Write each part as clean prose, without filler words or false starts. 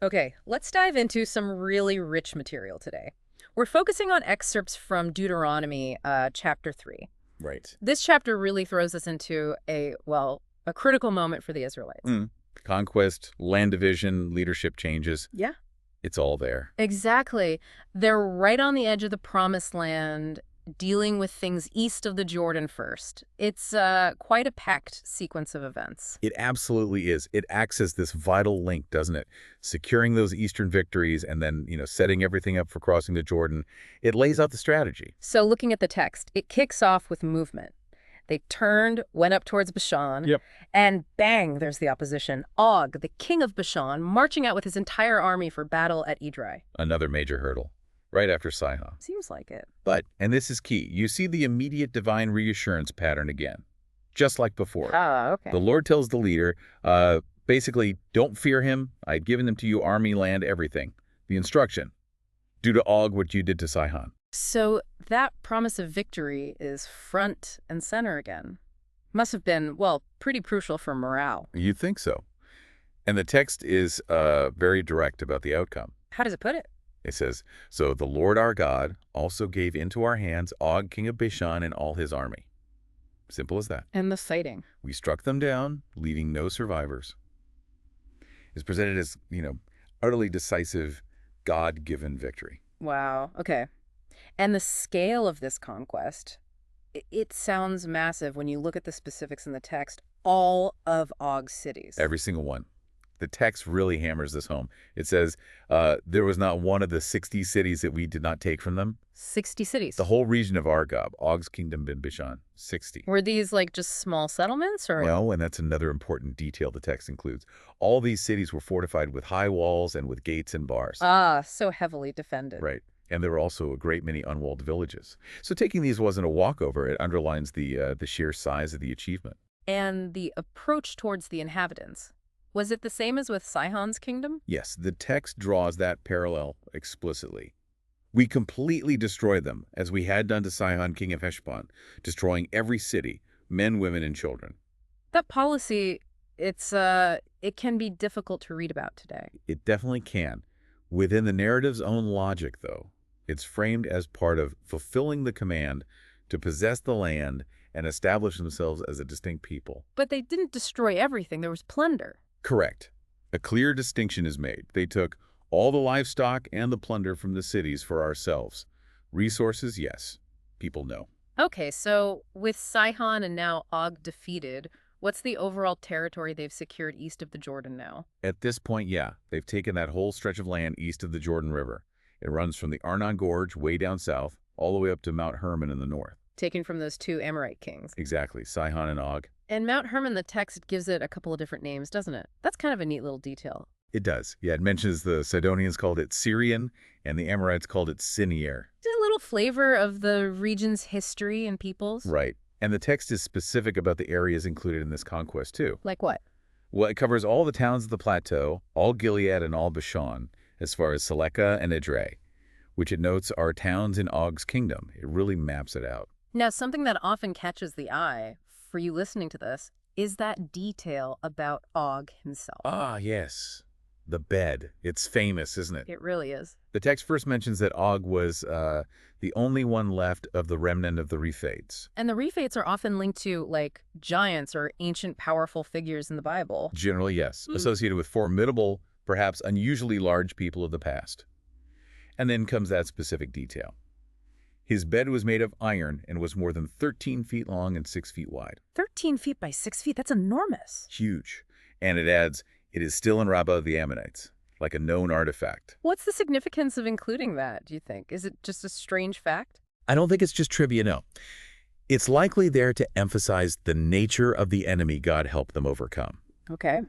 Okay, let's dive into some really rich material today. We're focusing on excerpts from Deuteronomy chapter 3. Right. This chapter really throws us into a critical moment for the Israelites. Mm. Conquest, land division, leadership changes. Yeah. It's all there. Exactly. They're right on the edge of the promised land, dealing with things east of the Jordan first. It's quite a packed sequence of events. It absolutely is. It acts as this vital link, doesn't it? Securing those Eastern victories and then, setting everything up for crossing the Jordan. It lays out the strategy. So looking at the text, it kicks off with movement. They turned, went up towards Bashan, Yep. and bang, there's the opposition. Og, the king of Bashan, marching out with his entire army for battle at Edrei. Another major hurdle, right after Sihon. Seems like it. But, and this is key, you see the immediate divine reassurance pattern again, just like before. Ah, okay. The Lord tells the leader, basically, don't fear him. I've given them to you, army, land, everything. The instruction, do to Og what you did to Sihon. So that promise of victory is front and center again. Must have been, well, pretty crucial for morale. You'd think so. And the text is very direct about the outcome. How does it put it? It says, so the Lord our God also gave into our hands Og, king of Bashan, and all his army. Simple as that. And the fighting. We struck them down, leaving no survivors. It's presented as, utterly decisive, God-given victory. Wow, okay. And the scale of this conquest, it sounds massive when you look at the specifics in the text. All of Og's cities. Every single one. The text really hammers this home. It says, there was not one of the 60 cities that we did not take from them. 60 cities. The whole region of Argob, Og's kingdom in Bashan, 60. Were these like just small settlements or? No, and that's another important detail the text includes. All these cities were fortified with high walls and with gates and bars. Ah, so heavily defended. Right. And there were also a great many unwalled villages. So taking these wasn't a walkover. It underlines the sheer size of the achievement. And the approach towards the inhabitants. Was it the same as with Sihon's kingdom? Yes, the text draws that parallel explicitly. We completely destroyed them, as we had done to Sihon, king of Heshbon, destroying every city, men, women, and children. That policy, it can be difficult to read about today. It definitely can. Within the narrative's own logic, though, it's framed as part of fulfilling the command to possess the land and establish themselves as a distinct people. But they didn't destroy everything. There was plunder. Correct. A clear distinction is made. They took all the livestock and the plunder from the cities for ourselves. Resources, yes. People, no. Okay, so with Sihon and now Og defeated, what's the overall territory they've secured east of the Jordan now? At this point, yeah, they've taken that whole stretch of land east of the Jordan River. It runs from the Arnon Gorge way down south, all the way up to Mount Hermon in the north. Taken from those two Amorite kings. Exactly, Sihon and Og. And Mount Hermon, the text gives it a couple of different names, doesn't it? That's kind of a neat little detail. It does. Yeah, it mentions the Sidonians called it Syrian, and the Amorites called it Sinier. Just a little flavor of the region's history and peoples. Right. And the text is specific about the areas included in this conquest, too. Like what? Well, it covers all the towns of the plateau, all Gilead and all Bashan, as far as Seleka and Edrei, which it notes are towns in Og's kingdom. It really maps it out. Now, something that often catches the eye for you listening to this is that detail about Og himself. Ah, yes. The bed. It's famous, isn't it? It really is. The text first mentions that Og was the only one left of the remnant of the Rephates. And the Rephates are often linked to, like, giants or ancient powerful figures in the Bible. Generally, yes. Associated with formidable, perhaps unusually large people of the past. And then comes that specific detail. His bed was made of iron and was more than 13 feet long and 6 feet wide. 13 feet by 6 feet, that's enormous. Huge. And it adds, it is still in Rabbah of the Ammonites, like a known artifact. What's the significance of including that, do you think? Is it just a strange fact? I don't think it's just trivia, no. It's likely there to emphasize the nature of the enemy God helped them overcome. Okay.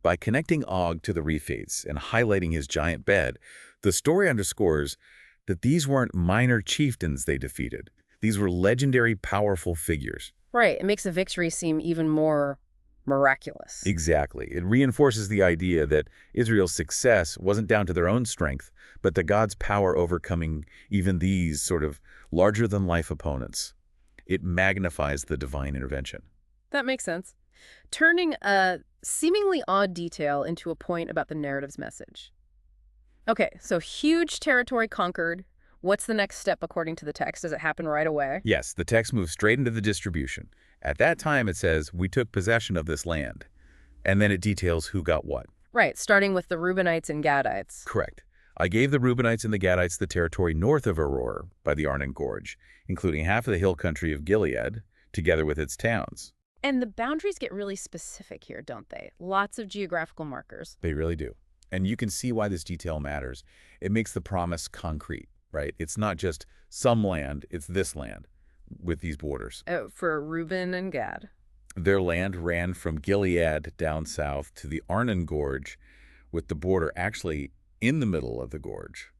By connecting Og to the Rephates and highlighting his giant bed, the story underscores that these weren't minor chieftains they defeated. These were legendary, powerful figures. Right. It makes the victory seem even more miraculous. Exactly. It reinforces the idea that Israel's success wasn't down to their own strength, but to God's power overcoming even these sort of larger-than-life opponents. It magnifies the divine intervention. That makes sense. Turning a seemingly odd detail into a point about the narrative's message. Okay, so huge territory conquered. What's the next step according to the text? Does it happen right away? Yes, the text moves straight into the distribution. At that time, it says, we took possession of this land. And then it details who got what. Right, starting with the Reubenites and Gadites. Correct. I gave the Reubenites and the Gadites the territory north of Aurora by the Arnon Gorge, including half of the hill country of Gilead, together with its towns. And the boundaries get really specific here, don't they? Lots of geographical markers. They really do. And you can see why this detail matters. It makes the promise concrete, right? It's not just some land, it's this land with these borders. Oh, for Reuben and Gad. Their land ran from Gilead down south to the Arnon Gorge, with the border actually in the middle of the gorge.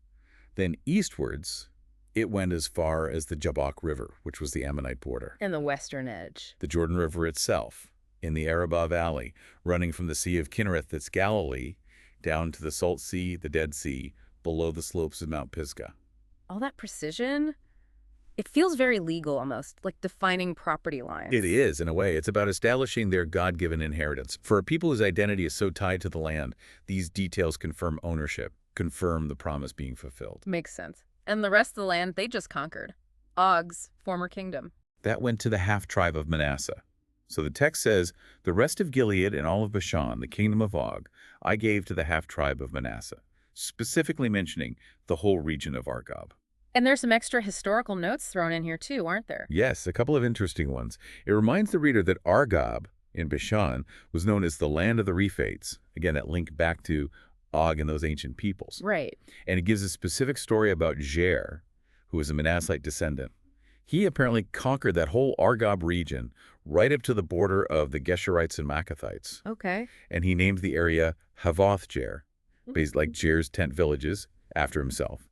Then eastwards, it went as far as the Jabbok River, which was the Ammonite border. And the western edge. The Jordan River itself, in the Arabah Valley, running from the Sea of Kinnereth, that's Galilee, down to the Salt Sea, the Dead Sea, below the slopes of Mount Pisgah. All that precision, it feels very legal almost, like defining property lines. It is, in a way. It's about establishing their God-given inheritance. For a people whose identity is so tied to the land, these details confirm ownership, confirm the promise being fulfilled. Makes sense. And the rest of the land, they just conquered. Og's former kingdom. That went to the half-tribe of Manasseh. So the text says, the rest of Gilead and all of Bashan, the kingdom of Og, I gave to the half-tribe of Manasseh, specifically mentioning the whole region of Argob. And there's some extra historical notes thrown in here too, aren't there? Yes, a couple of interesting ones. It reminds the reader that Argob in Bashan was known as the land of the Rephaites. Again, that link back to Og and those ancient peoples. Right. And it gives a specific story about Jair, who was a Manassite descendant. He apparently conquered that whole Argob region right up to the border of the Geshurites and Maccathites. Okay. And he named the area Havoth Jair, based like Jair's tent villages, after himself.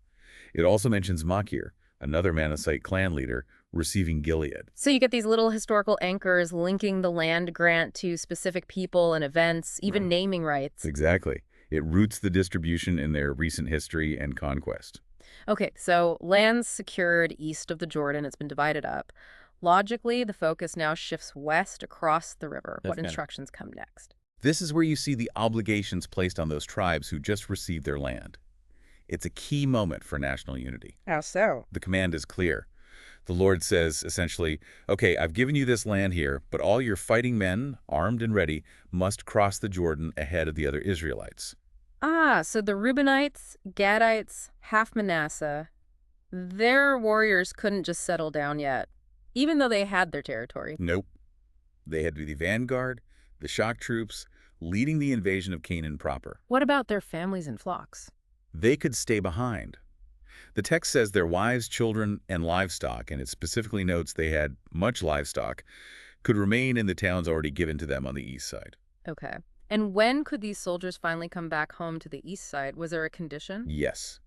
It also mentions Machir, another Manassite clan leader, receiving Gilead. So you get these little historical anchors linking the land grant to specific people and events, even naming rights. Exactly. It roots the distribution in their recent history and conquest. Okay, so land's secured east of the Jordan. It's been divided up. Logically, the focus now shifts west across the river. What instructions come next? This is where you see the obligations placed on those tribes who just received their land. It's a key moment for national unity. How so? The command is clear. The Lord says, essentially, okay, I've given you this land here, but all your fighting men, armed and ready, must cross the Jordan ahead of the other Israelites. Ah, so the Reubenites, Gadites, half Manasseh, their warriors couldn't just settle down yet, even though they had their territory. Nope. They had to be the vanguard, the shock troops, leading the invasion of Canaan proper. What about their families and flocks? They could stay behind. The text says their wives, children, and livestock, and it specifically notes they had much livestock, could remain in the towns already given to them on the east side. Okay. And when could these soldiers finally come back home to the east side? Was there a condition? Yes.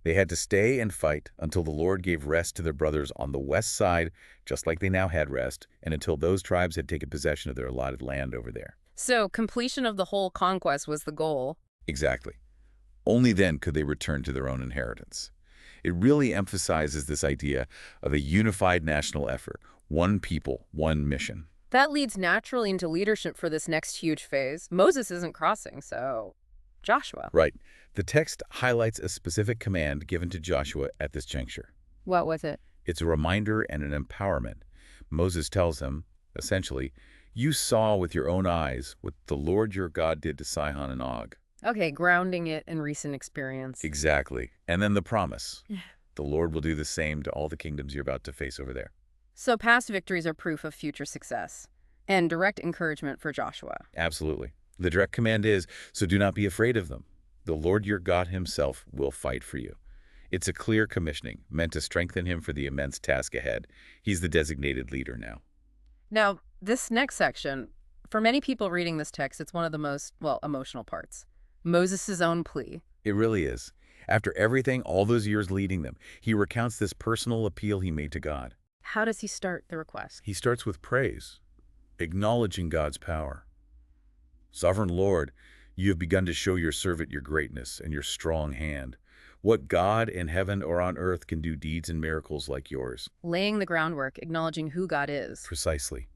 They had to stay and fight until the Lord gave rest to their brothers on the west side, just like they now had rest, and until those tribes had taken possession of their allotted land over there. So completion of the whole conquest was the goal. Exactly. Only then could they return to their own inheritance. It really emphasizes this idea of a unified national effort, one people, one mission. That leads naturally into leadership for this next huge phase. Moses isn't crossing, so Joshua. Right. The text highlights a specific command given to Joshua at this juncture. What was it? It's a reminder and an empowerment. Moses tells him, essentially, you saw with your own eyes what the Lord your God did to Sihon and Og. Okay, grounding it in recent experience. Exactly. And then the promise. The Lord will do the same to all the kingdoms you're about to face over there. So past victories are proof of future success and direct encouragement for Joshua. Absolutely. The direct command is, so do not be afraid of them. The Lord your God himself will fight for you. It's a clear commissioning, meant to strengthen him for the immense task ahead. He's the designated leader now. Now, this next section, for many people reading this text, it's one of the most, emotional parts. Moses' own plea. It really is. After everything, all those years leading them, he recounts this personal appeal he made to God. How does he start the request? He starts with praise, acknowledging God's power. Sovereign Lord, you have begun to show your servant your greatness and your strong hand. What God in heaven or on earth can do deeds and miracles like yours? Laying the groundwork, acknowledging who God is. Precisely.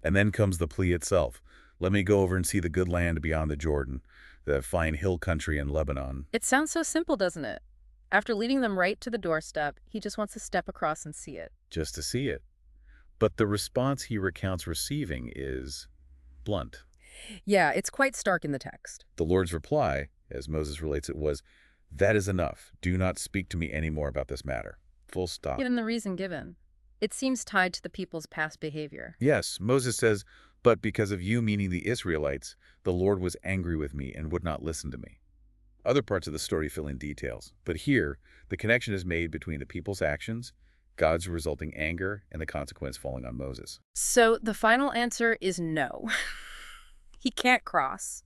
And then comes the plea itself. Let me go over and see the good land beyond the Jordan. the fine hill country in Lebanon. It sounds so simple, doesn't it? After leading them right to the doorstep, he just wants to step across and see it. Just to see it. But the response he recounts receiving is blunt. Yeah, it's quite stark in the text. The Lord's reply, as Moses relates it, was, "That is enough. Do not speak to me any more about this matter." Full stop. Given the reason given, it seems tied to the people's past behavior. Yes, Moses says, "But because of you," meaning the Israelites, "the Lord was angry with me and would not listen to me." Other parts of the story fill in details, but here, the connection is made between the people's actions, God's resulting anger, and the consequence falling on Moses. So the final answer is no. He can't cross.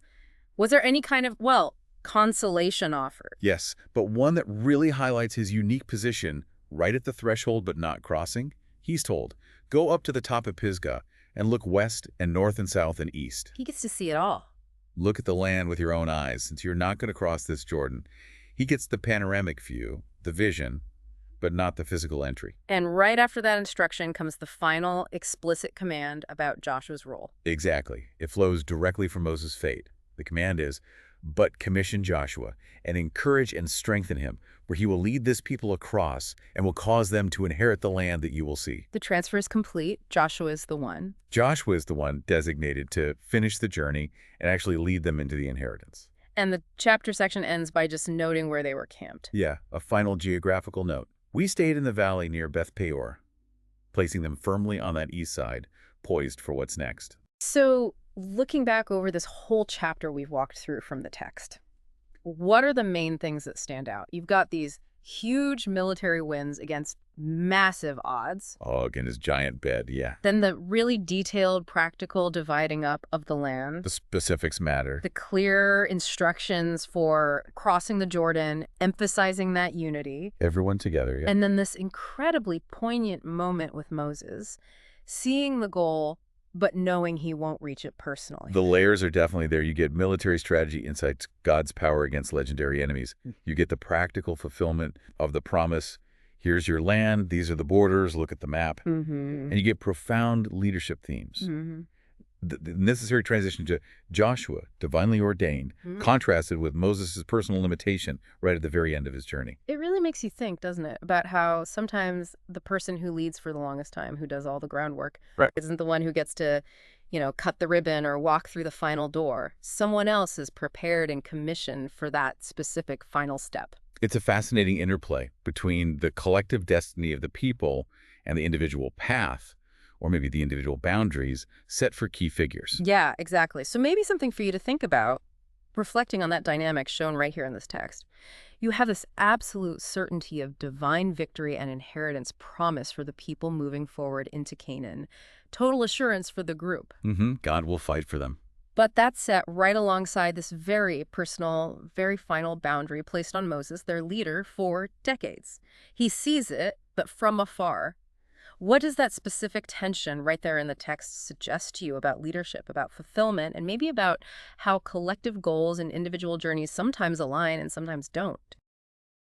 Was there any kind of, well, consolation offered? Yes, but one that really highlights his unique position, right at the threshold but not crossing. He's told, "Go up to the top of Pisgah and look west and north and south and east. He gets to see it all. Look at the land with your own eyes, since you're not going to cross this Jordan." He gets the panoramic view, the vision, but not the physical entry. And right after that instruction comes the final explicit command about Joshua's role. Exactly. It flows directly from Moses' fate. The command is, "But commission Joshua and encourage and strengthen him, where he will lead this people across and will cause them to inherit the land that you will see." The transfer is complete. Joshua is the one. Joshua is the one designated to finish the journey and actually lead them into the inheritance. And the chapter section ends by just noting where they were camped. Yeah, a final geographical note. "We stayed in the valley near Beth Peor," placing them firmly on that east side, poised for what's next. So, looking back over this whole chapter we've walked through from the text, what are the main things that stand out? You've got these huge military wins against massive odds. Og in his giant bed, yeah. Then the really detailed, practical dividing up of the land. The specifics matter. The clear instructions for crossing the Jordan, emphasizing that unity. Everyone together, yeah. And then this incredibly poignant moment with Moses, seeing the goal, but knowing he won't reach it personally. The layers are definitely there. You get military strategy insights, God's power against legendary enemies. You get the practical fulfillment of the promise. Here's your land. These are the borders. Look at the map. And you get profound leadership themes. The necessary transition to Joshua, divinely ordained, contrasted with Moses' personal limitation right at the very end of his journey. It really makes you think, doesn't it, about how sometimes the person who leads for the longest time, who does all the groundwork, isn't the one who gets to, cut the ribbon or walk through the final door. Someone else is prepared and commissioned for that specific final step. It's a fascinating interplay between the collective destiny of the people and the individual path, or maybe the individual boundaries set for key figures. Yeah, exactly. So maybe something for you to think about, reflecting on that dynamic shown right here in this text. You have this absolute certainty of divine victory and inheritance promise for the people moving forward into Canaan. Total assurance for the group. God will fight for them. But that's set right alongside this very personal, very final boundary placed on Moses, their leader, for decades. He sees it, but from afar. What does that specific tension right there in the text suggest to you about leadership, about fulfillment, and maybe about how collective goals and individual journeys sometimes align and sometimes don't?